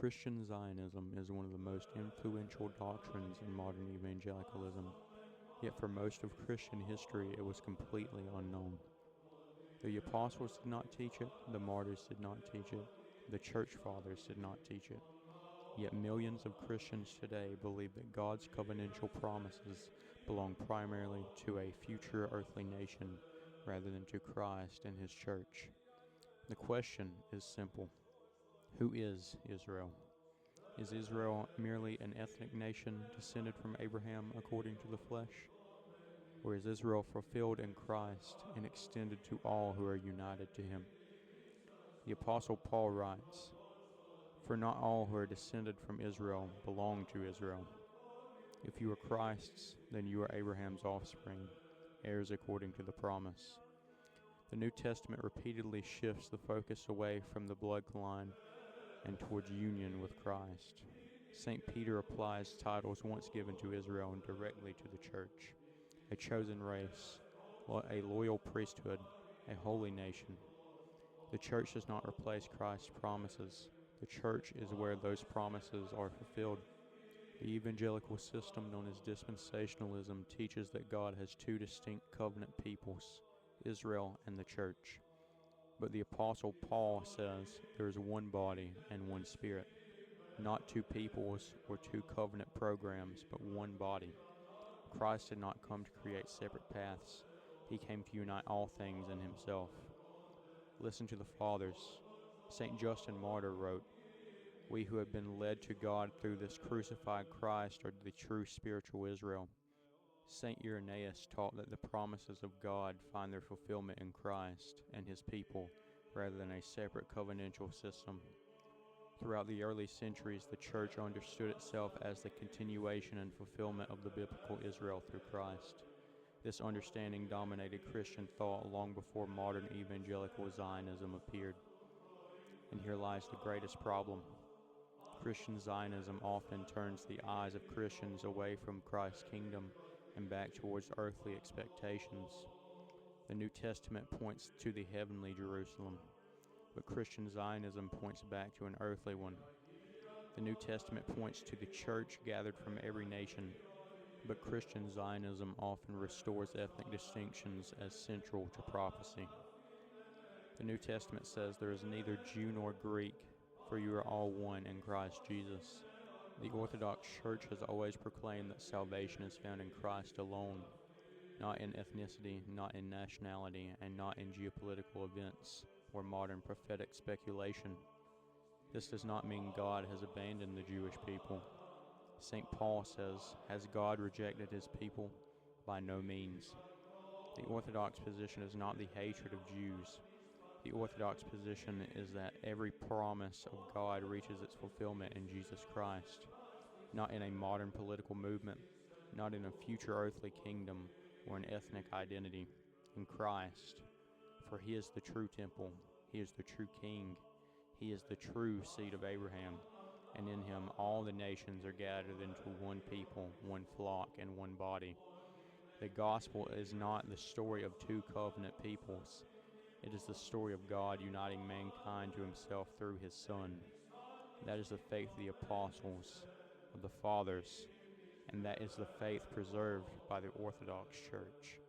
Christian Zionism is one of the most influential doctrines in modern evangelicalism, yet for most of Christian history it was completely unknown. The apostles did not teach it, the martyrs did not teach it, the church fathers did not teach it. Yet millions of Christians today believe that God's covenantal promises belong primarily to a future earthly nation rather than to Christ and His church. The question is simple. Who is Israel? Is Israel merely an ethnic nation descended from Abraham according to the flesh? Or is Israel fulfilled in Christ and extended to all who are united to Him? The Apostle Paul writes, "For not all who are descended from Israel belong to Israel. If you are Christ's, then you are Abraham's offspring, heirs according to the promise." The New Testament repeatedly shifts the focus away from the bloodline and towards union with Christ. St. Peter applies titles once given to Israel directly to the church: a chosen race, a loyal priesthood, a holy nation. The church does not replace Christ's promises. The church is where those promises are fulfilled. The evangelical system known as Dispensationalism teaches that God has two distinct covenant peoples, Israel and the church. But the Apostle Paul says there is one body and one spirit, not two peoples or two covenant programs, but one body. Christ did not come to create separate paths. He came to unite all things in Himself. Listen to the Fathers. St. Justin Martyr wrote, "We who have been led to God through this crucified Christ are the true spiritual Israel." St. Irenaeus taught that the promises of God find their fulfillment in Christ and His people, rather than a separate covenantal system. Throughout the early centuries, the Church understood itself as the continuation and fulfillment of the biblical Israel through Christ. This understanding dominated Christian thought long before modern evangelical Zionism appeared. And here lies the greatest problem. Christian Zionism often turns the eyes of Christians away from Christ's kingdom and back towards earthly expectations. The New Testament points to the heavenly Jerusalem, but Christian Zionism points back to an earthly one. The New Testament points to the church gathered from every nation, but Christian Zionism often restores ethnic distinctions as central to prophecy. The New Testament says there is neither Jew nor Greek, for you are all one in Christ Jesus. The Orthodox Church has always proclaimed that salvation is found in Christ alone, not in ethnicity, not in nationality, and not in geopolitical events or modern prophetic speculation. This does not mean God has abandoned the Jewish people. St. Paul says, "Has God rejected His people? By no means." The Orthodox position is not the hatred of Jews. The Orthodox position is that every promise of God reaches its fulfillment in Jesus Christ, not in a modern political movement, not in a future earthly kingdom or an ethnic identity, in Christ. For He is the true temple, He is the true King, He is the true seed of Abraham, and in Him all the nations are gathered into one people, one flock, and one body. The gospel is not the story of two covenant peoples. It is the story of God uniting mankind to Himself through His Son. That is the faith of the apostles, of the fathers, and that is the faith preserved by the Orthodox Church.